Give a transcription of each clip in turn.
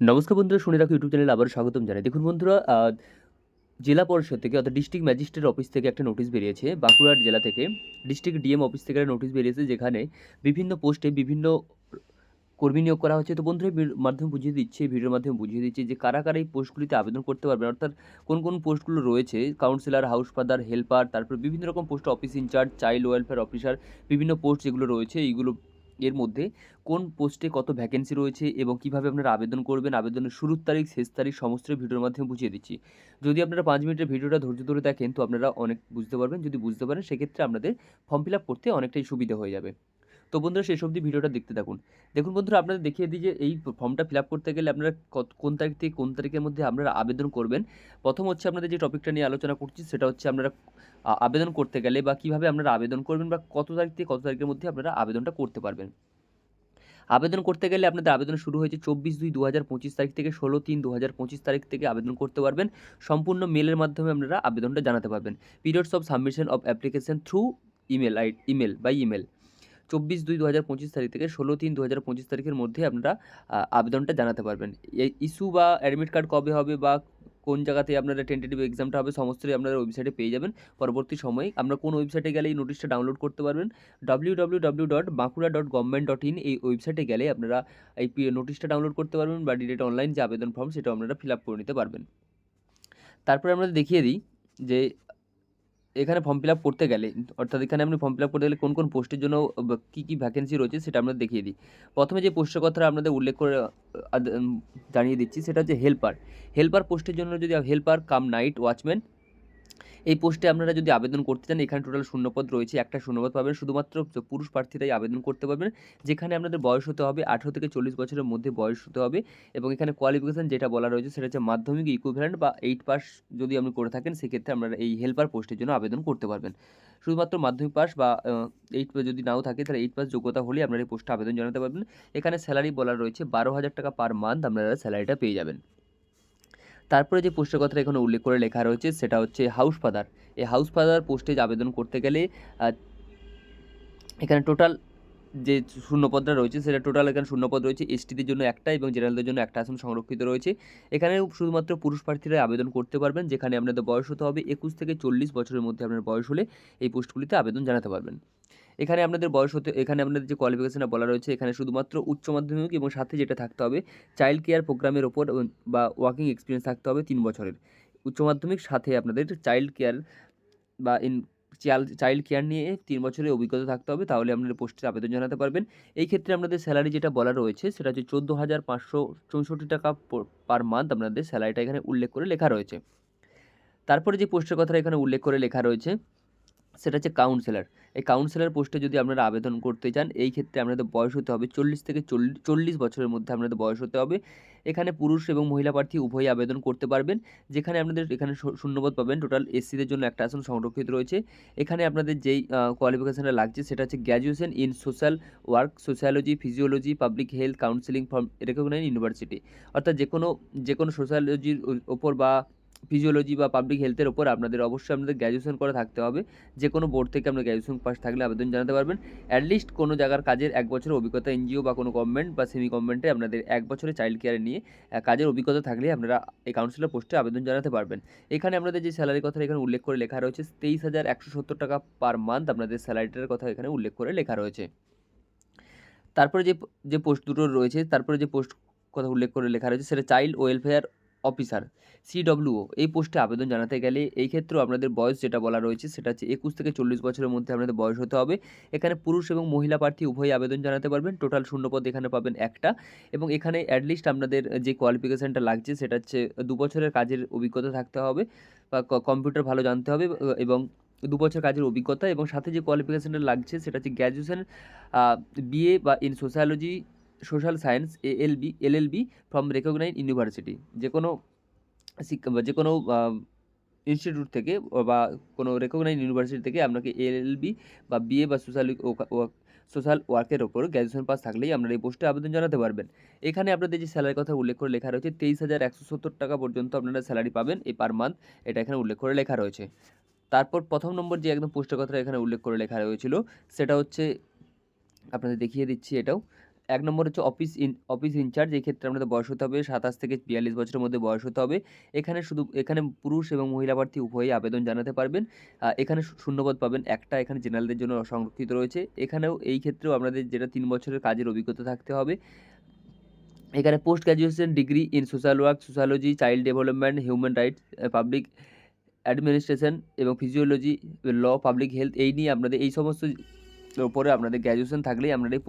নমস্কার বন্ধুরা, শুনে রাখো ইউটিউব চ্যানেলে আবারও স্বাগতম জানাই। দেখুন বন্ধুরা, জেলা পরিষদ থেকে অর্থাৎ ডিস্ট্রিক্ট ম্যাজিস্ট্রেট অফিস থেকে একটা নোটিশ বেরিয়েছে। বাঁকুড়ার জেলা থেকে ডিস্ট্রিক্ট ডিএম অফিস থেকে একটা নোটিশ বেরিয়েছে, যেখানে বিভিন্ন পোস্টে বিভিন্ন কর্মী নিয়োগ করা হচ্ছে। তো বন্ধুরা, মাধ্যমে বুঝিয়ে দিচ্ছি, এই ভিডিওর মাধ্যমে বুঝিয়ে দিচ্ছি যে কারা কারা এই পোস্টগুলিতে আবেদন করতে পারবেন, অর্থাৎ কোন কোন পোস্টগুলো রয়েছে। কাউন্সিলর, হাউস ফাদার, হেল্পার, তারপর বিভিন্ন রকম post, office in-charge, child welfare officer, বিভিন্ন পোস্ট যেগুলো রয়েছে এইগুলো, এর মধ্যে কোন পোস্টে কত ভ্যাকেন্সি রয়েছে এবং কিভাবে আপনারা আবেদন করবেন, আবেদনের শুরুর তারিখ, শেষ তারিখ, সমস্ত ভিডিওর মাধ্যমে বুঝিয়ে দিচ্ছি। যদি আপনারা 5 মিনিটের ভিডিওটা ধৈর্য ধরে দেখেন তো আপনারা অনেক বুঝতে পারবেন। যদি বুঝতে পারেন সেক্ষেত্রে আপনাদের ফর্ম ফিল আপ করতে অনেকটাই সুবিধা হয়ে যাবে। তো বন্ধুরা, শেষ অবধি ভিডিওটা দেখতে থাকুন। দেখুন বন্ধুরা, আপনাদের দেখিয়ে দিই যে এই ফর্মটা ফিল আপ করতে গেলে আপনারা কোন তারিখ থেকে কোন তারিখের মধ্যে আপনারা আবেদন করবেন। প্রথম হচ্ছে আপনাদের যে টপিকটা নিয়ে আলোচনা করছি সেটা হচ্ছে আপনারা আবেদন করতে গেলে বা কিভাবে আপনারা আবেদন করবেন বা কত তারিখ থেকে কত তারিখের মধ্যে আপনারা আবেদনটা করতে পারবেন। আবেদন করতে গেলে আপনাদের আবেদন শুরু হয়েছে 24/2/2025 তারিখ থেকে 16/3/2025 তারিখ থেকে আবেদন করতে পারবেন। সম্পূর্ণ মেলের মাধ্যমে আপনারা আবেদনটা জানাতে পারবেন। Periods of submission of application through email 24/2/2025 তারিখ থেকে 16/3/2025 তারিখের মধ্যে আপনারা আবেদনটা জানাতে পারবেন। এই ইস্যু বা অ্যাডমিট কার্ড কবে হবে বা কোন জায়গাতে আপনারা টেন্টেটিভ এক্সামটা হবে সমস্তই আপনারা ওয়েবসাইটে পেয়ে যাবেন পরবর্তী সময়ে। আমরা কোন ওয়েবসাইটে গেলে এই নোটিশটা ডাউনলোড করতে পারবেন, www.bankura.government.in এই ওয়েবসাইটে গেলে আপনারা এই নোটিশটা ডাউনলোড করতে পারবেন বা ডিরেক্ট অনলাইন যে আবেদন ফর্ম সেটাও আপনারা ফিল আপ করে নিতে পারবেন। তারপরে আমরা দেখিয়ে দিই যে এখানে ফর্ম ফিল আপ করতে গেলে, অর্থাৎ এখানে আপনি ফর্ম ফিল আপ করতে গেলে কোন কোন পোস্টের জন্য কী কী ভ্যাকেন্সি রয়েছে সেটা আমরা দেখিয়ে দিই। প্রথমে যে পোস্টের কথা আপনাদের উল্লেখ করে জানিয়ে দিচ্ছি সেটা হচ্ছে হেল্পার। হেল্পার পোস্টের জন্য যদি হেল্পার কাম নাইট ওয়াচম্যান এই পোস্টে আপনারা যদি আবেদন করতে চান, এখানে টোটাল শূন্যপদ রয়েছে, একটা শূন্যপদ পাবেন। শুধুমাত্র পুরুষ প্রার্থীরাই আবেদন করতে পারবেন, যেখানে আপনাদের বয়স হতে হবে 18 থেকে 40 বছরের মধ্যে বয়স হতে হবে। এবং এখানে কোয়ালিফিকেশান যেটা বলা রয়েছে সেটা হচ্ছে মাধ্যমিক ইকুইভ্যালেন্ট বা 8 পাস যদি আপনি করে থাকেন সেক্ষেত্রে আপনারা এই হেল্পার পোস্টের জন্য আবেদন করতে পারবেন। শুধুমাত্র মাধ্যমিক পাস বা 8 যদি নাও থাকে তাহলে 8 পাস যোগ্যতা হলেই আপনারা এই পোস্টে আবেদন জানাতে পারবেন। এখানে স্যালারি বলা রয়েছে 12,000 টাকা পার মান্থ আপনারা স্যালারিটা পেয়ে যাবেন। তারপরে যে পোস্টের কথাটা এখানে উল্লেখ করে লেখা রয়েছে সেটা হচ্ছে হাউস ফাদার। এই হাউস ফাদার পোস্টে আবেদন করতে গেলে এখানে টোটাল যে শূন্যপদটা রয়েছে সেটা টোটাল এখানে শূন্যপদ রয়েছে। এসটিদের জন্য একটা এবং জেনারেলদের জন্য একটা আসন সংরক্ষিত রয়েছে। এখানে শুধুমাত্র পুরুষ প্রার্থীরা আবেদন করতে পারবেন, যেখানে আপনাদের বয়স হতে হবে 21 থেকে 40 বছরের মধ্যে আপনার বয়স হলে এই পোস্টগুলিতে আবেদন জানাতে পারবেন। এখানে আপনাদের বয়স হতে, এখানে আপনাদের যে কোয়ালিফিকেশনটা বলা রয়েছে এখানে শুধুমাত্র উচ্চ মাধ্যমিক এবং সাথে যেটা থাকতে হবে চাইল্ড কেয়ার প্রোগ্রামের ওপর বা ওয়ার্কিং এক্সপিরিয়েন্স থাকতে হবে 3 বছরের। উচ্চ মাধ্যমিক সাথে আপনাদের চাইল্ড কেয়ার বা চাইল্ড কেয়ার নিয়ে 3 বছরের অভিজ্ঞতা থাকতে হবে, তাহলে আপনারা পোস্টে আবেদন জানাতে পারবেন। এই ক্ষেত্রে আপনাদের স্যালারি যেটা বলা রয়েছে সেটা হচ্ছে 14,564 টাকা পার মান্থ আপনাদের স্যালারিটা এখানে উল্লেখ করে লেখা রয়েছে। তারপরে যে পোস্টের কথাটা এখানে উল্লেখ করে লেখা রয়েছে সেটা হচ্ছে কাউন্সিলর। এই কাউন্সিলর পোস্টে যদি আপনারা আবেদন করতে চান, এই ক্ষেত্রে আপনাদের বয়স হতে হবে 40 থেকে 40 বছরের মধ্যে আপনাদের বয়স হতে হবে। এখানে পুরুষ এবং মহিলা প্রার্থী উভয়ই আবেদন করতে পারবেন, যেখানে আপনাদের এখানে শূন্যপদ পাবেন। টোটাল এসসিদের জন্য একটা আসন সংরক্ষিত রয়েছে। এখানে আপনাদের যেই কোয়ালিফিকেশনটা লাগছে সেটা হচ্ছে graduation in social work, sociology, physiology, public health counselling from recognized university. অর্থাৎ যে কোনো সোশ্যালজির ওপর বা ফিজিওলজি বা পাবলিক হেলথের ওপর আপনাদের অবশ্যই আপনাদের গ্র্যাজুয়েশন করা থাকতে হবে। যে কোনো বোর্ড থেকে আপনার গ্র্যাজুয়েশন পাস থাকলে আবেদন জানাতে পারবেন। অ্যাটলিস্ট কোনো জায়গার কাজের 1 বছরের অভিজ্ঞতা, এনজিও বা কোনো গভর্নমেন্ট বা সেমি গভর্নমেন্টে আপনাদের 1 বছরের চাইল্ড কেয়ারে নিয়ে কাজের অভিজ্ঞতা থাকলে আপনারা এই কাউন্সিলর পোস্টে আবেদন জানাতে পারবেন। এখানে আপনাদের যে স্যালারির কথা এখানে উল্লেখ করে লেখা রয়েছে 23,170 টাকা পার মান্থ আপনাদের স্যালারিটার কথা এখানে উল্লেখ করে লেখা রয়েছে। তারপরে যে পোস্ট দুটো রয়েছে, তারপরে যে পোস্ট কথা উল্লেখ করে লেখা রয়েছে সেটা চাইল্ড ওয়েলফেয়ার অফিসার, সিডব্লিউও। এই পোস্টে আবেদন জানাতে গেলে এই ক্ষেত্রেও আপনাদের বয়স যেটা বলা রয়েছে সেটা হচ্ছে 21 থেকে 40 বছরের মধ্যে আপনাদের বয়স হতে হবে। এখানে পুরুষ এবং মহিলা প্রার্থী উভয়ই আবেদন জানাতে পারবেন। টোটাল শূন্যপদ এখানে পাবেন একটা। এবং এখানে অ্যাটলিস্ট আপনাদের যে কোয়ালিফিকেশানটা লাগছে সেটা হচ্ছে 2 বছরের কাজের অভিজ্ঞতা থাকতে হবে বা কম্পিউটার ভালো জানতে হবে এবং 2 বছর কাজের অভিজ্ঞতা, এবং সাথে যে কোয়ালিফিকেশানটা লাগছে সেটা হচ্ছে গ্র্যাজুয়েশন বিএ বা in sociology, social science, LLB from recognized university. যে কোনো শিক্ষা বা যে কোনো ইনস্টিটিউট থেকে বা কোনো রেকগনাইজড ইউনিভার্সিটি থেকে আপনাকে এলএলবি বা বিএ বা সোশ্যাল ওয়ার্কের ওপর গ্র্যাজুয়েশন পাস থাকলেই আপনারা এই পোস্টে আবেদন জানাতে পারবেন। এখানে আপনাদের যে স্যালারির কথা উল্লেখ করে লেখা রয়েছে 23,170 টাকা পর্যন্ত আপনারা স্যালারি পাবেন এই পার মান্থ, এটা এখানে উল্লেখ করে লেখা রয়েছে। তারপর প্রথম নম্বর যে একদম পোস্টের কথাটা এখানে উল্লেখ করে লেখা হয়েছিল সেটা হচ্ছে আপনাদের দেখিয়ে দিচ্ছি এটাও। 1 নম্বর হচ্ছে অফিস ইনচার্জ। এই ক্ষেত্রে আপনাদের বয়স হতে হবে 27 থেকে 42 বছরের মধ্যে বয়স হতে হবে। এখানে পুরুষ এবং মহিলা প্রার্থী উভয়ই আবেদন জানাতে পারবেন। এখানে শূন্যপদ পাবেন একটা, এখানে জেনারেলদের জন্য সংরক্ষিত রয়েছে। এখানেও এই ক্ষেত্রেও আপনাদের যেটা 3 বছরের কাজের অভিজ্ঞতা থাকতে হবে। এখানে post graduation degree in social work, sociology, child development, human rights, public administration এবং ফিজিওলজি, ল, পাবলিক হেলথ এই নিয়ে আপনাদের এই সমস্ত উপরে আপনাদের গ্র্যাজুয়েশন থাকলেই আপনারা এই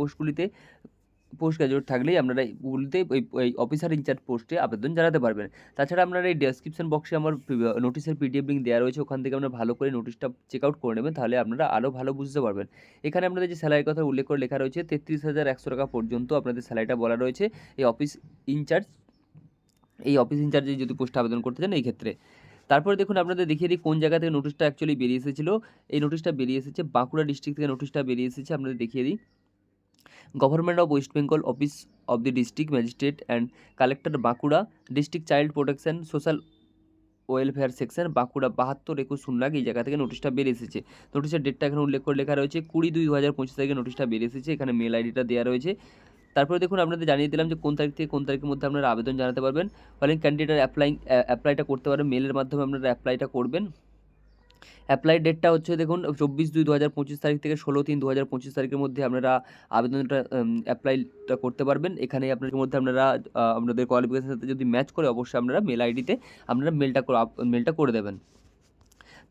পোস্ট গ্র্যাজুয়েট থাকলেই আপনারা এইগুলিতে এই অফিসার ইনচার্জ পোস্টে আবেদন জানাতে পারবেন। তাছাড়া আপনারা এই ডেসক্রিপশন বক্সে আমার নোটিশের পিডিএফ লিঙ্ক দেওয়া রয়েছে, ওখান থেকে আপনারা ভালো করে নোটিশটা চেক আউট করে নেবেন, তাহলে আপনারা আরও ভালো বুঝতে পারবেন। এখানে আপনাদের যে স্যালারির কথা উল্লেখ করে লেখা রয়েছে 33,100 টাকা পর্যন্ত আপনাদের স্যালারিটা বলা রয়েছে এই ইনচার্জ অফিস ইনচার্জে যদি পোস্টে আবেদন করতে চান এই ক্ষেত্রে। তারপরে দেখুন আপনাদের দেখিয়ে দিই কোন জায়গা থেকে নোটিশটা অ্যাকচুয়ালি বেরিয়ে এসেছিলো। এই নোটিশটা বেরিয়ে এসেছে বাঁকুড়া ডিস্ট্রিক্ট থেকে নোটিশটা বেরিয়ে এসেছে, আপনাদের দেখিয়ে দিই। Government of West Bengal, office of the district magistrate and collector Bankura, district child protection social welfare section Bankura 72-21-0 এই জায়গা থেকে নোটিশটা বেরিয়ে এসেছে। নোটিশের ডেটটা এখানে উল্লেখ করে লেখা রয়েছে 20/2/2025 তারিখে নোটিশটা বেরিয়ে এসেছে। এখানে মেল আইডিটা দেওয়া রয়েছে। তারপরে দেখুন আপনাদের জানিয়ে দিলাম যে কোন তারিখ থেকে কোন তারিখের মধ্যে আপনারা আবেদন জানাতে পারবেন। ক্যান্ডিডেট অ্যাপ্লাইটা করতে পারেন, মেলের মাধ্যমে আপনারা অ্যাপ্লাইটা করবেন। অ্যাপ্লাই ডেটটা হচ্ছে দেখুন 24/2/2025 তারিখ থেকে 16/3/2025 তারিখের মধ্যে আপনারা আবেদনটা অ্যাপ্লাইটা করতে পারবেন। এখানে আপনাদের মধ্যে আপনারা আপনাদের কোয়ালিফিকেশনের সাথে যদি ম্যাচ করে অবশ্যই আপনারা মেল আইডিতে আপনারা মেলটা করে দেবেন।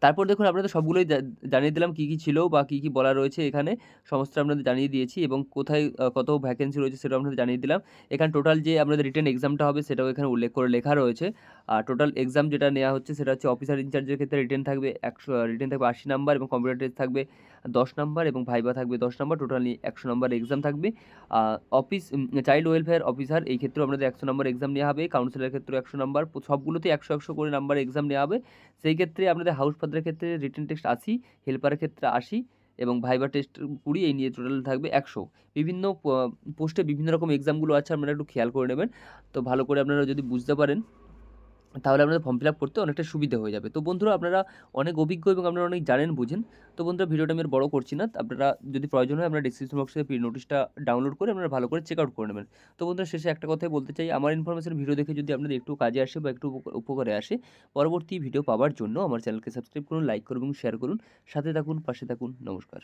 তারপর দেখুন আপনাদের সবগুলোই জানিয়ে দিলাম কী ছিল বা কী বলা রয়েছে এখানে, সমস্ত আপনাদের জানিয়ে দিয়েছি এবং কোথায় কত ভ্যাকেন্সি রয়েছে সেটাও আপনাদের জানিয়ে দিলাম। এখানে টোটাল যে আপনাদের রিটেন এক্সামটা হবে সেটাও এখানে উল্লেখ করে লেখা রয়েছে। আর টোটাল এক্সাম যেটা নেওয়া হচ্ছে সেটা হচ্ছে অফিসার ইনচার্জের ক্ষেত্রে রিটেন থাকবে 80 নাম্বার এবং কম্পিউটার টেস্ট থাকবে 10 নাম্বার এবং ভাইভা থাকবে 10 নাম্বার, টোটালি 100 নাম্বার এক্সাম থাকবে। চাইল্ড ওয়েলফেয়ার অফিসার এই ক্ষেত্রেও আপনাদের 100 নাম্বার এক্সাম নেওয়া হবে, কাউন্সিলরের ক্ষেত্রেও 100 নাম্বার, সবগুলোতে 100 করে নাম্বার এক্সাম নেওয়া হবে। সেই ক্ষেত্রে আপনাদের হাউস ফাদারের ক্ষেত্রে রিটেন টেস্ট 80, হেল্পারের ক্ষেত্রে 80 এবং ভাইভা টেস্ট 20, এই নিয়ে টোটাল থাকবে 100। বিভিন্ন পোস্টে বিভিন্ন রকম এক্সামগুলো আছে, আপনারা একটু খেয়াল করে নেবেন। তো ভালো করে আপনারা যদি বুঝতে পারেন তাহলে আপনাদের ফর্ম ফিল আপ করতে অনেকটা সুবিধা হয়ে যাবে। তো বন্ধুরা আপনারা অনেক অভিজ্ঞ এবং আপনারা অনেক জানেন বুঝেন। তো বন্ধুরা ভিডিওটা আমি আর বড় করছি না, আপনারা যদি প্রয়োজন হয় আপনারা ডিসক্রিপশন বক্সে নোটিশটা ডাউনলোড করে আপনারা ভালো করে চেক আউট করে নেবেন। তো বন্ধুরা শেষে একটা কথাই বলতে চাই, আমার ইনফরমেশন ভিডিও দেখে যদি আপনাদের একটু কাজে আসে বা একটু উপকারে আসে, পরবর্তী ভিডিও পাওয়ার জন্য আমার চ্যানেলকে সাবস্ক্রাইব করুন, লাইক করুন এবং শেয়ার করুন। সাথে থাকুন, পাশে থাকুন। নমস্কার।